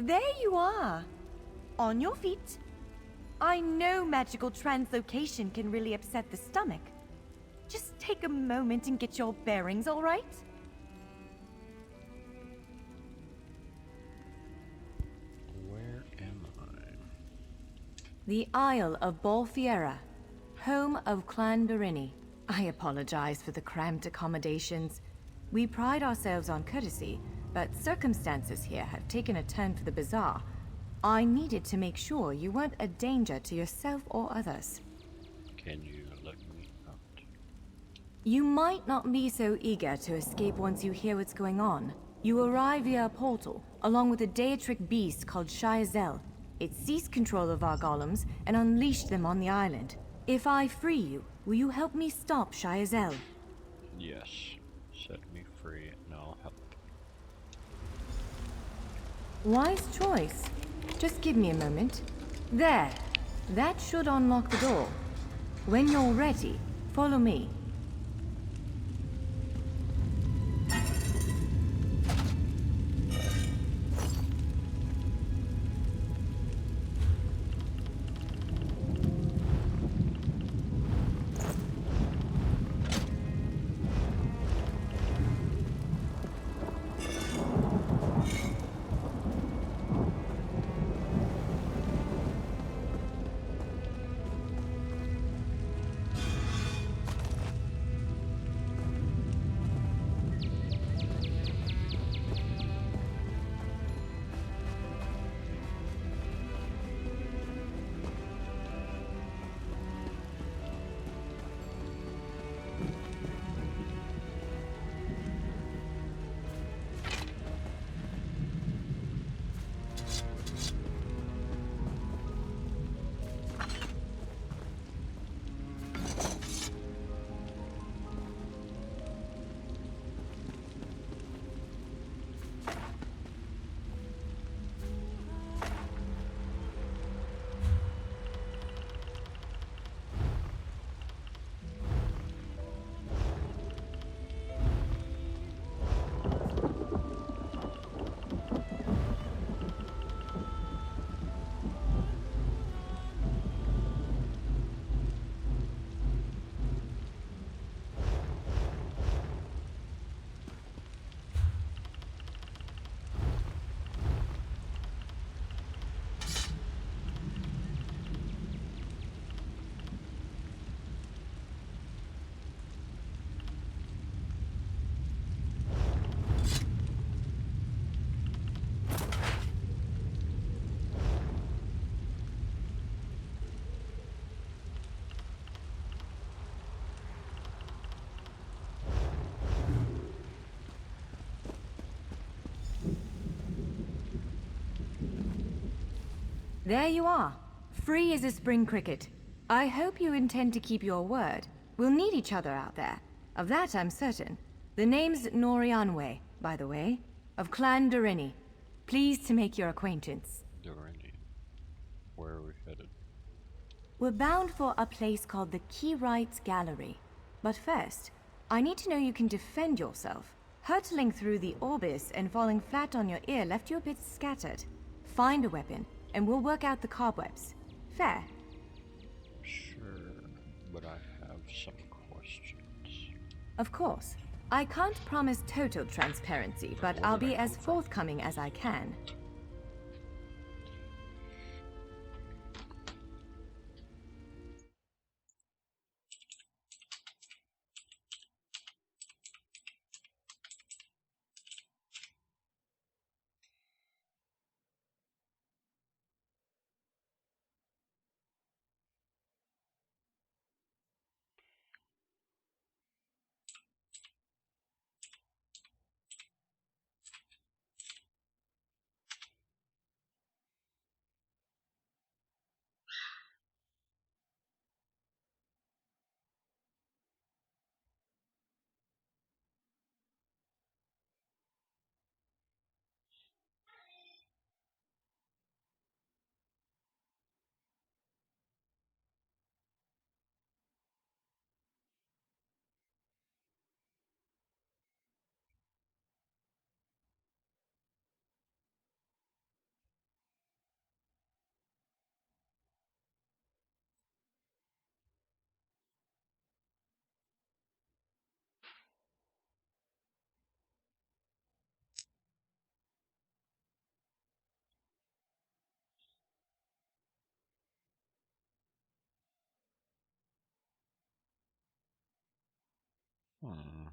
There you are. On your feet. I know magical translocation can really upset the stomach. Just take a moment and get your bearings, all right? Where am I? The Isle of Bolfiera, home of Clan Berini. I apologize for the cramped accommodations. We pride ourselves on courtesy, but circumstances here have taken a turn for the bizarre. I needed to make sure you weren't a danger to yourself or others. Can you let me out? You might not be so eager to escape once you hear what's going on. You arrive via a portal, along with a Daetric beast called Shiazel. It seized control of our golems and unleashed them on the island. If I free you, will you help me stop Shiazel? Yes. Set me free and I'll help. Wise choice. Just give me a moment. There. That should unlock the door. When you're ready, follow me. There you are, free as a spring cricket. I hope you intend to keep your word. We'll need each other out there. Of that I'm certain. The name's Norianwe, by the way, of Clan Berini. Pleased to make your acquaintance. Berini. Where are we headed? We're bound for a place called the Key Rights Gallery. But first, I need to know you can defend yourself. Hurtling through the Orbis and falling flat on your ear left you a bit scattered. Find a weapon, and we'll work out the cobwebs. Fair? Sure, but I have some questions. Of course. I can't promise total transparency, but I'll be as forthcoming as I can. Hmm.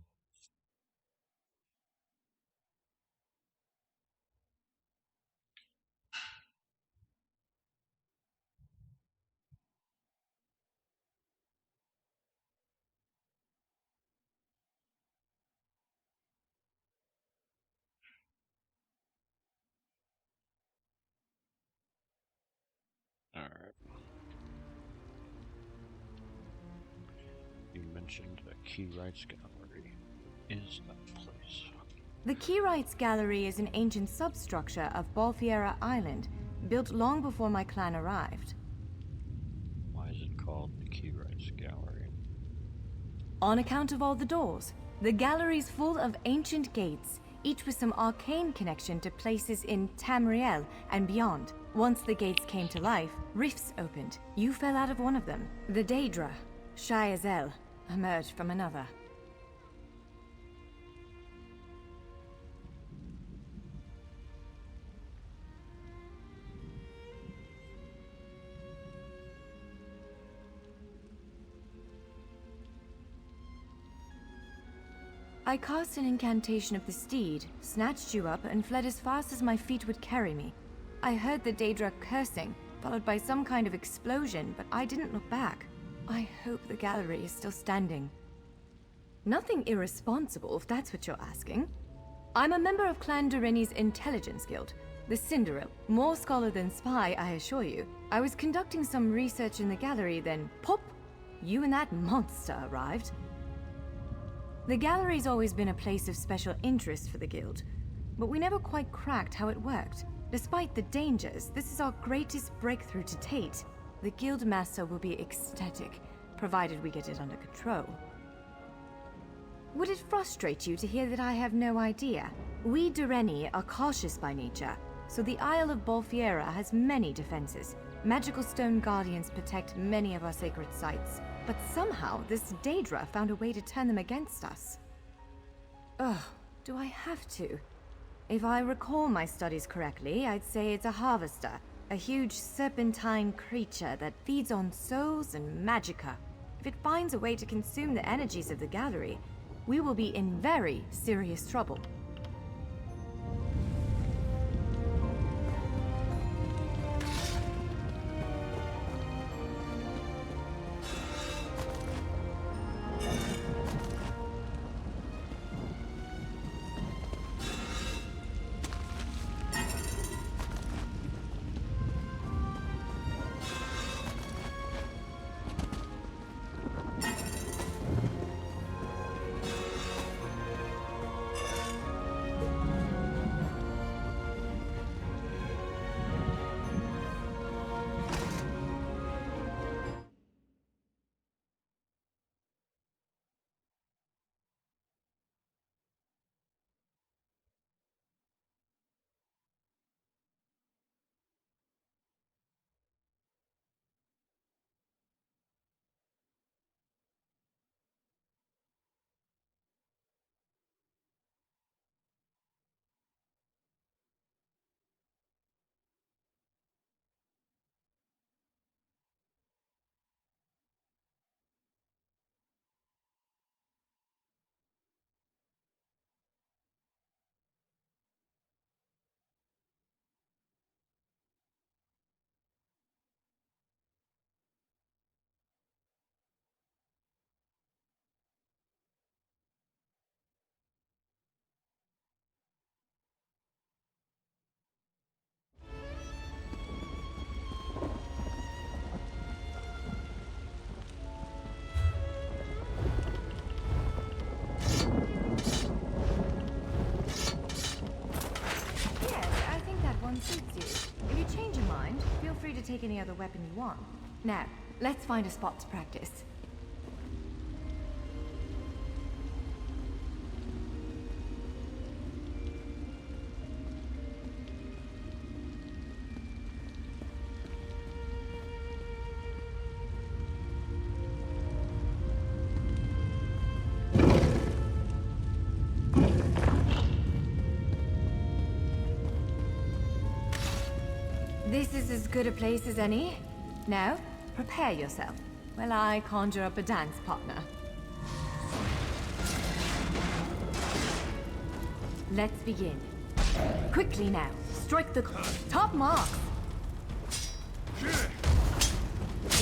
Alright. You mentioned a key rights gallery. Is that place? The Keyrites Gallery is an ancient substructure of Bolfiera Island, built long before my clan arrived. Why is it called the key rights gallery? On account of all the doors. The gallery's full of ancient gates, each with some arcane connection to places in Tamriel and beyond. Once the gates came to life, rifts opened. You fell out of one of them. The Daedra, shy as El, emerged from another. I cast an incantation of the steed, snatched you up, and fled as fast as my feet would carry me. I heard the Daedra cursing, followed by some kind of explosion, but I didn't look back. I hope the gallery is still standing. Nothing irresponsible, if that's what you're asking. I'm a member of Clan Dorini's intelligence guild, the Cinderil. More scholar than spy, I assure you. I was conducting some research in the gallery, then pop! You and that monster arrived. The gallery's always been a place of special interest for the guild, but we never quite cracked how it worked. Despite the dangers, this is our greatest breakthrough to date. The guild master will be ecstatic, provided we get it under control. Would it frustrate you to hear that I have no idea? We Doreni are cautious by nature, so the Isle of Bolfiera has many defenses. Magical stone guardians protect many of our sacred sites. But somehow, this Daedra found a way to turn them against us. Ugh, do I have to? If I recall my studies correctly, I'd say it's a harvester. A huge serpentine creature that feeds on souls and magicka. If it finds a way to consume the energies of the gallery, we will be in very serious trouble. Suits you. If you change your mind, feel free to take any other weapon you want. Now, let's find a spot to practice. This is as good a place as any. Now, prepare yourself while I conjure up a dance partner. Let's begin. Quickly now, strike the top marks.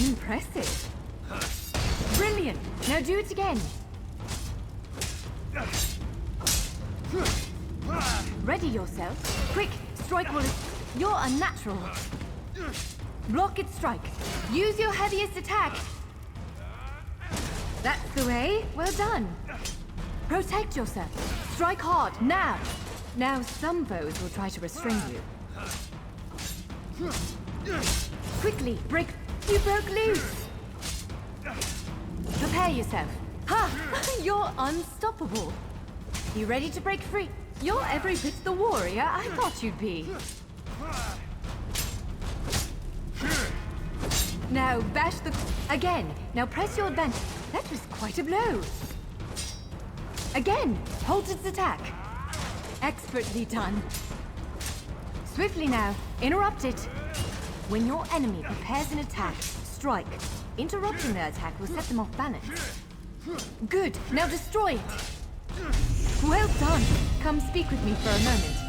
Impressive. Brilliant. Now do it again. Ready yourself. Quick, strike while it's... You're a natural. Block its strike. Use your heaviest attack. That's the way. Well done. Protect yourself. Strike hard, now. Now some foes will try to restrain you. Quickly, break. You broke loose. Prepare yourself. Ha! You're unstoppable. You ready to break free? You're every bit the warrior I thought you'd be. Now bash the... Again. Now press your advantage. That was quite a blow. Again. Hold its attack. Expertly done. Swiftly now. Interrupt it. When your enemy prepares an attack, strike. Interrupting their attack will set them off balance. Good. Now destroy it. Well done. Come speak with me for a moment.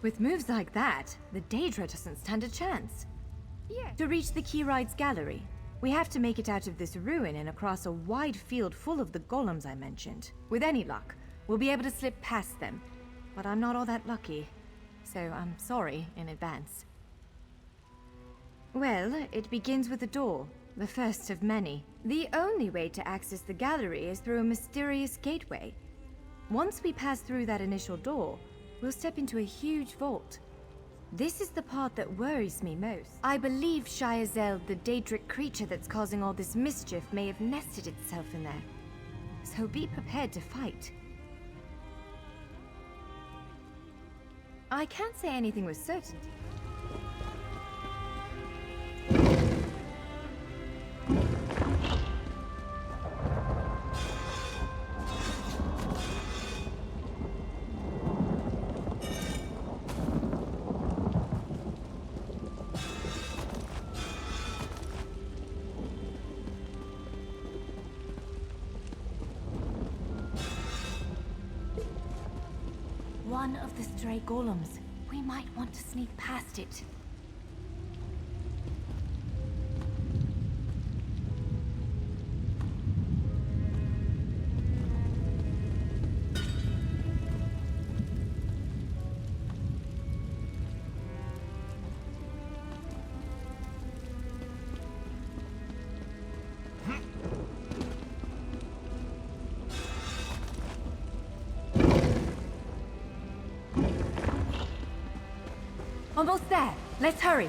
With moves like that, the Daedra doesn't stand a chance. Yeah. To reach the Keyride's gallery, we have to make it out of this ruin and across a wide field full of the golems I mentioned. With any luck, we'll be able to slip past them. But I'm not all that lucky, so I'm sorry in advance. Well, it begins with a door, the first of many. The only way to access the gallery is through a mysterious gateway. Once we pass through that initial door, we'll step into a huge vault. This is the part that worries me most. I believe Shiazel, the Daedric creature that's causing all this mischief, may have nested itself in there. So be prepared to fight. I can't say anything with certainty. One of the stray golems. We might want to sneak past it. Almost there. Let's hurry.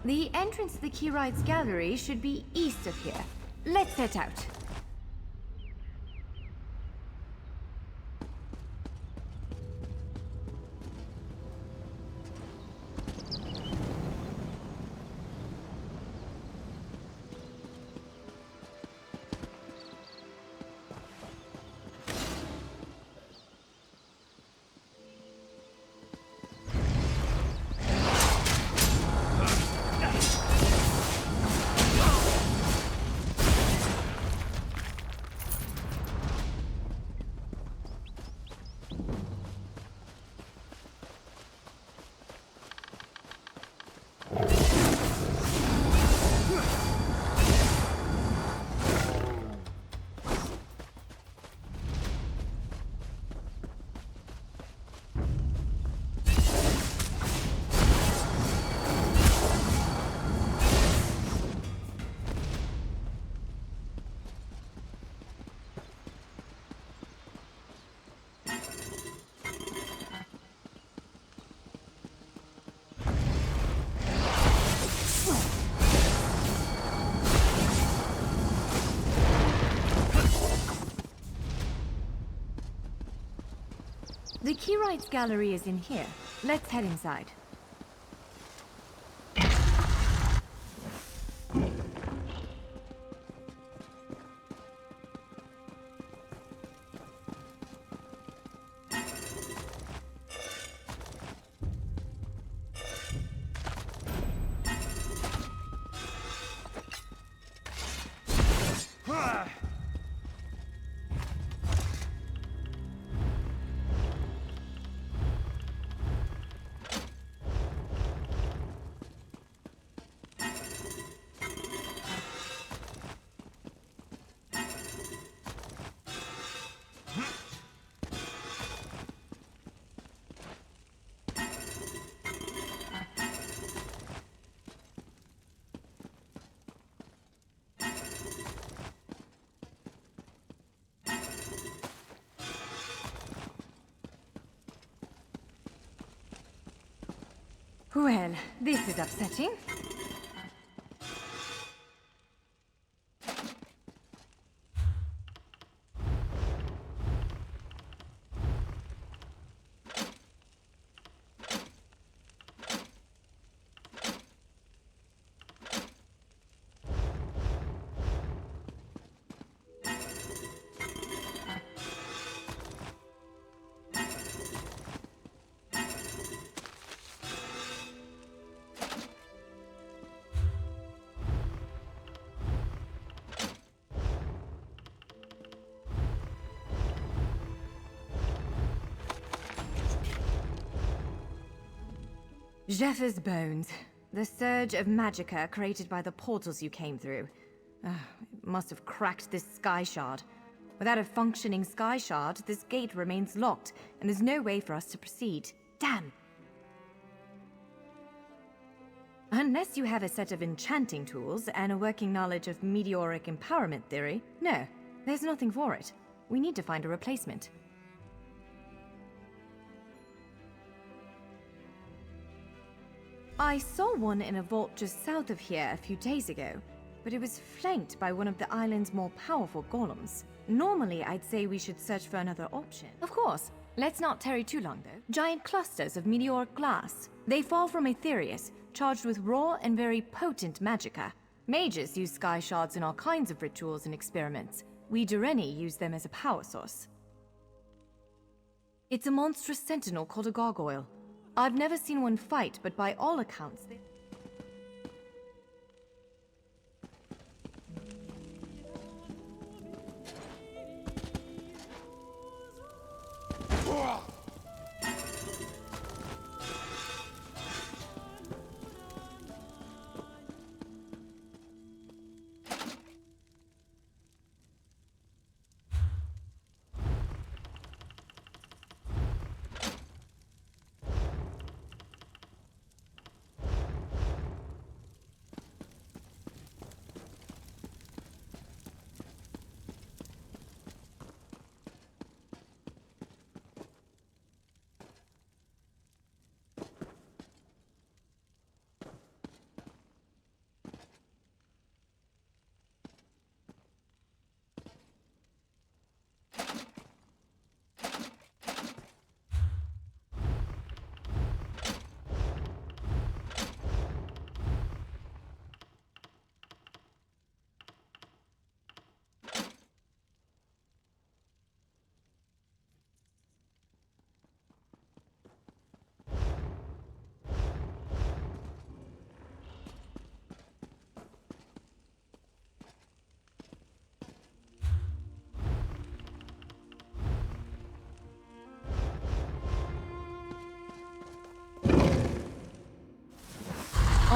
The entrance to the Keyrites Gallery should be east of here. Let's set out. The Keyrites Gallery is in here. Let's head inside. Well, this is upsetting. Jeffers' bones. The surge of magicka created by the portals you came through. It must have cracked this sky shard. Without a functioning sky shard, this gate remains locked, and there's no way for us to proceed. Damn! Unless you have a set of enchanting tools and a working knowledge of meteoric empowerment theory, no, there's nothing for it. We need to find a replacement. I saw one in a vault just south of here a few days ago, but it was flanked by one of the island's more powerful golems. Normally, I'd say we should search for another option. Of course. Let's not tarry too long, though. Giant clusters of meteoric glass. They fall from Aetherius, charged with raw and very potent magicka. Mages use sky shards in all kinds of rituals and experiments. We Dureni use them as a power source. It's a monstrous sentinel called a gargoyle. I've never seen one fight, but by all accounts, they...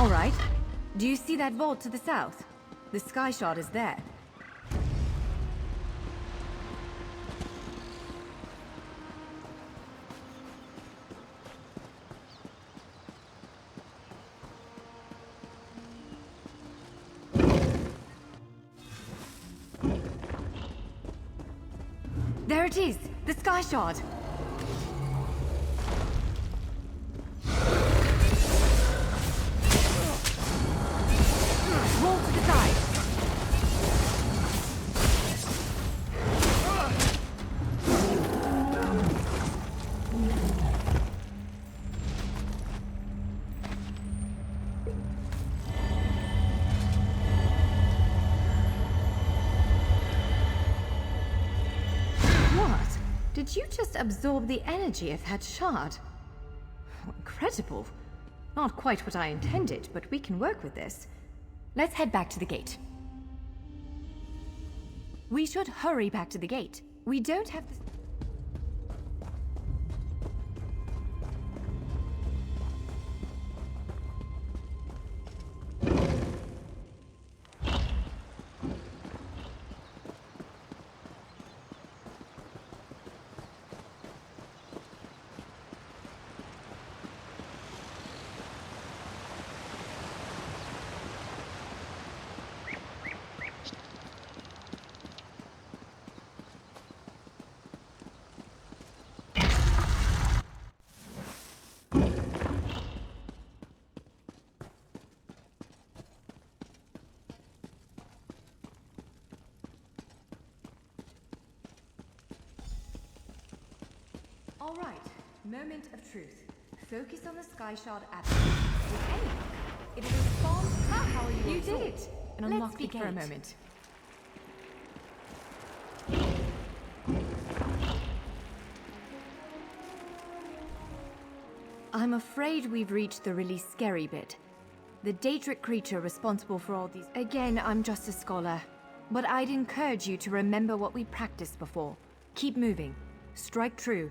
All right. Do you see that vault to the south? The sky shard is there. There it is! The sky shard! Roll to the side! What? Did you just absorb the energy of that shard? Incredible. Not quite what I intended, but we can work with this. Let's head back to the gate. We should hurry back to the gate. We don't have the... All right, moment of truth. Focus on the sky shard at with any luck, it will respond to how you did it! And unlock the gate for a moment. I'm afraid we've reached the really scary bit. The Daedric creature responsible for all these... Again, I'm just a scholar. But I'd encourage you to remember what we practiced before. Keep moving. Strike true.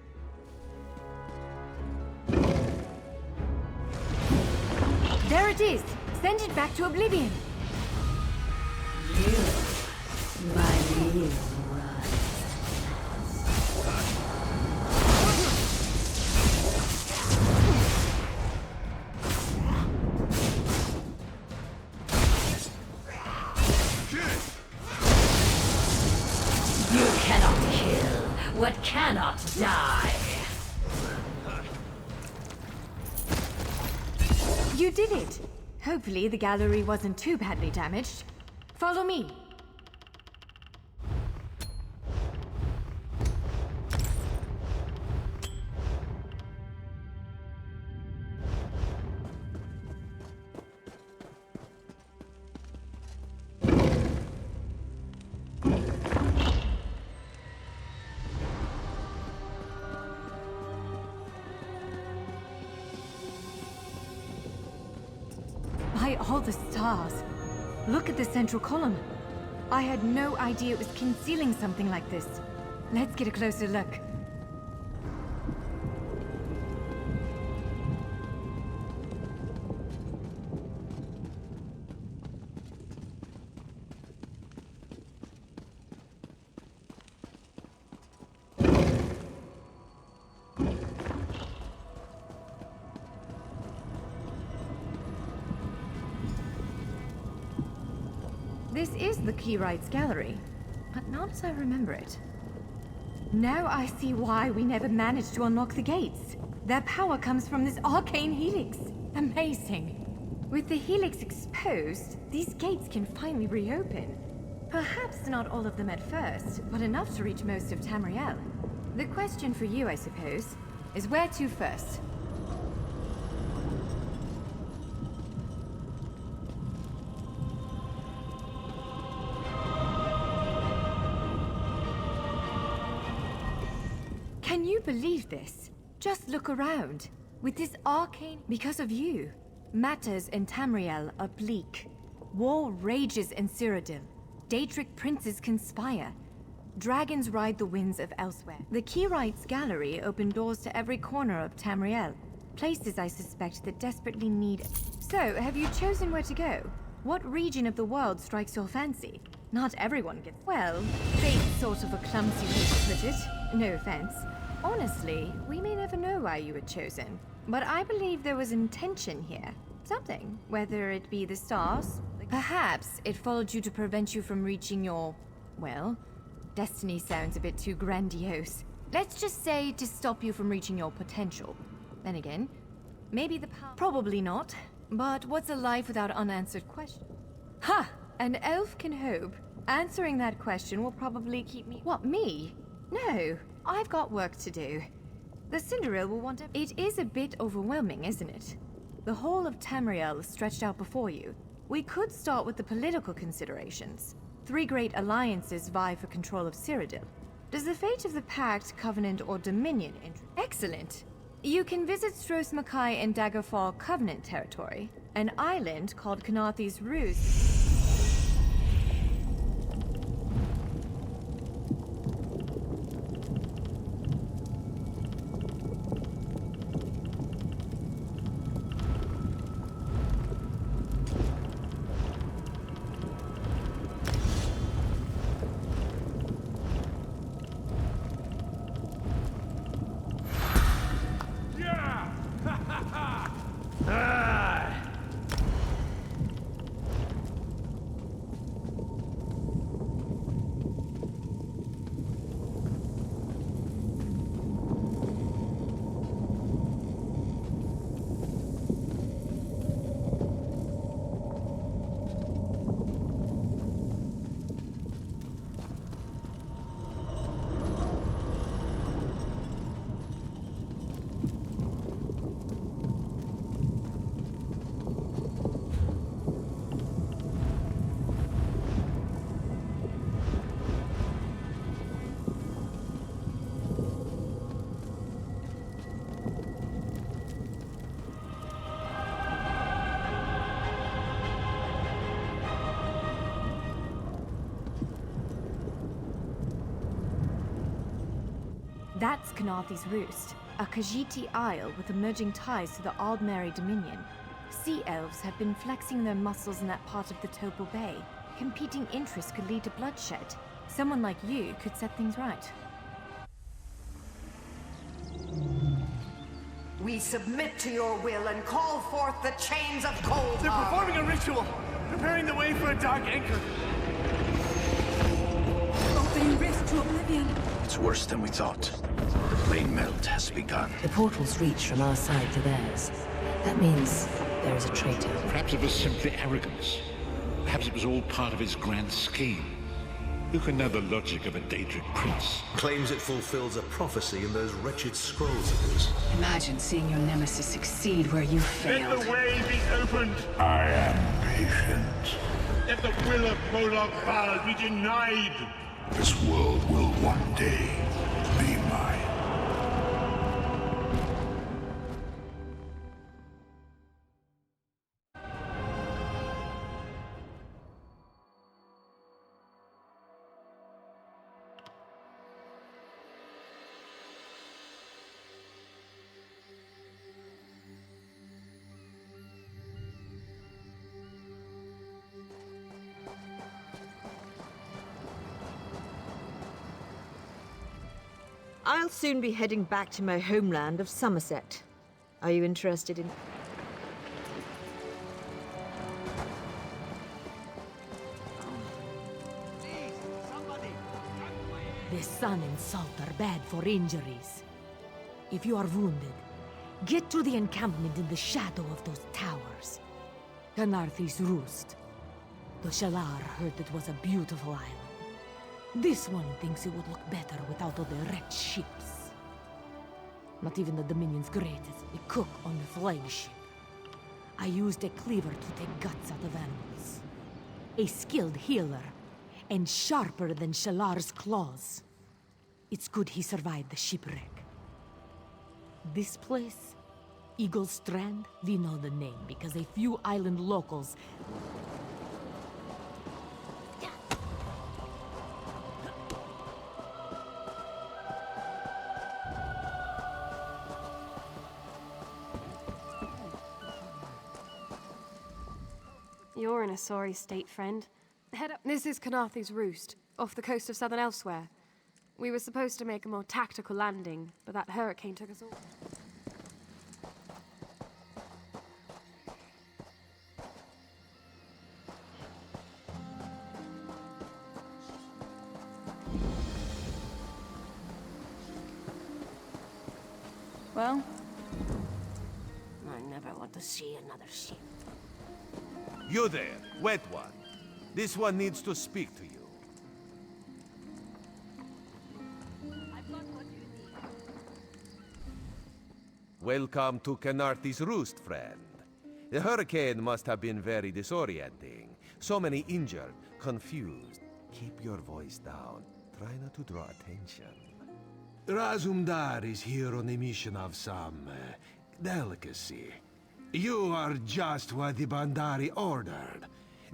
There it is! Send it back to oblivion! You, my little run. You cannot kill what cannot die. You did it! Hopefully the gallery wasn't too badly damaged. Follow me! By all the stars! Look at the central column. I had no idea it was concealing something like this. Let's get a closer look. This is the Keyrights Gallery, but not as I remember it. Now I see why we never managed to unlock the gates. Their power comes from this arcane helix. Amazing. With the helix exposed, these gates can finally reopen. Perhaps not all of them at first, but enough to reach most of Tamriel. The question for you, I suppose, is where to first? Can you believe this? Just look around. With this arcane... Because of you. Matters in Tamriel are bleak. War rages in Cyrodiil. Daedric princes conspire. Dragons ride the winds of elsewhere. The Keyrights Gallery opened doors to every corner of Tamriel. Places I suspect that desperately need... So, have you chosen where to go? What region of the world strikes your fancy? Not everyone gets... Well, fate's sort of a clumsy way to put it. No offense. Honestly, we may never know why you were chosen. But I believe there was intention here. Something. Whether it be the stars... Perhaps it followed you to prevent you from reaching your... Well, destiny sounds a bit too grandiose. Let's just say to stop you from reaching your potential. Then again, maybe the power... Probably not. But what's a life without unanswered questions? Ha! An elf can hope. Answering that question will probably keep me... What, me? No, I've got work to do. The Cinderella will want to... It is a bit overwhelming, isn't it? The whole of Tamriel is stretched out before you. We could start with the political considerations. 3 great alliances vie for control of Cyrodiil. Does the fate of the Pact, Covenant, or Dominion interest? Excellent! You can visit Stros Mackay in Daggerfall Covenant territory, an island called Kanathi's Roost. That's Kanathi's Roost, a Khajiiti isle with emerging ties to the Aldmeri Dominion. Sea elves have been flexing their muscles in that part of the Topal Bay. Competing interests could lead to bloodshed. Someone like you could set things right. We submit to your will and call forth the chains of cold. They're performing a ritual, preparing the way for a dark anchor. Opening rift to oblivion. It's worse than we thought. The plane melt has begun. The portals reach from our side to theirs. That means there is a traitor. Perhaps it was simply arrogance. Perhaps it was all part of his grand scheme. Who can know the logic of a Daedric prince? Claims it fulfills a prophecy in those wretched scrolls of his. Imagine seeing your nemesis succeed where you failed. Let the way be opened! I am patient. Let the will of Moloch Baal be denied! This world will one day be mine. I'll soon be heading back to my homeland of Somerset. Are you interested in... The sun and salt are bad for injuries. If you are wounded, get to the encampment in the shadow of those towers. Kanathi's Roost. The Shalar heard it was a beautiful island. This one thinks it would look better without all the wrecked ships. Not even the Dominion's greatest, a cook on the flagship. I used a cleaver to take guts out of animals. A skilled healer, and sharper than Shalar's claws. It's good he survived the shipwreck. This place, Eagle Strand, we know the name because a few island locals... You're in a sorry state, friend. Head up. This is Canarthy's Roost, off the coast of southern Elsewhere. We were supposed to make a more tactical landing, but that hurricane took us all. Well? I never want to see another ship. You there, wet one. This one needs to speak to you. Welcome to Canarthy's Roost, friend. The hurricane must have been very disorienting. So many injured, confused. Keep your voice down. Try not to draw attention. Razumdar is here on a mission of some delicacy. You are just what the Bandari ordered.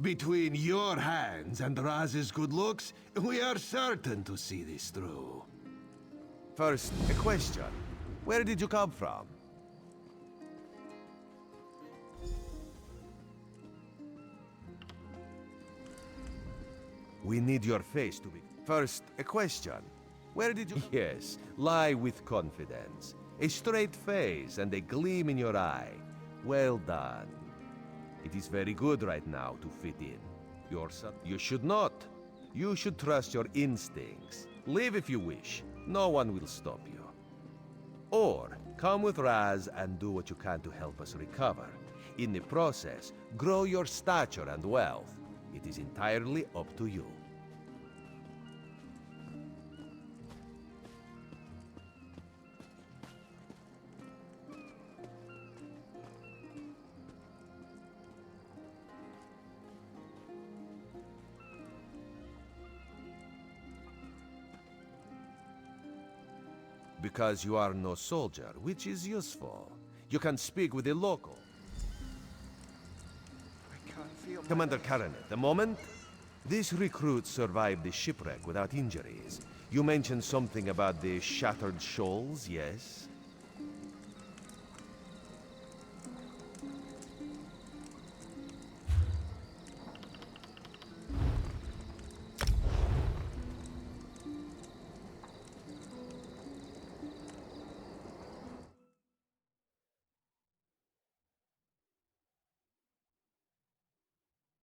Between your hands and Raz's good looks, we are certain to see this through. First, a question. Where did you come from? We need your face to be... First, a question. Where did you... Yes, lie with confidence. A straight face and a gleam in your eye. Well done. It is very good right now to fit in. Your son... You should not. You should trust your instincts. Leave if you wish. No one will stop you. Or, come with Raz and do what you can to help us recover. In the process, grow your stature and wealth. It is entirely up to you. Because you are no soldier, which is useful. You can speak with a local. Commander Caranet, a moment? This recruit survived the shipwreck without injuries. You mentioned something about the shattered shoals, yes?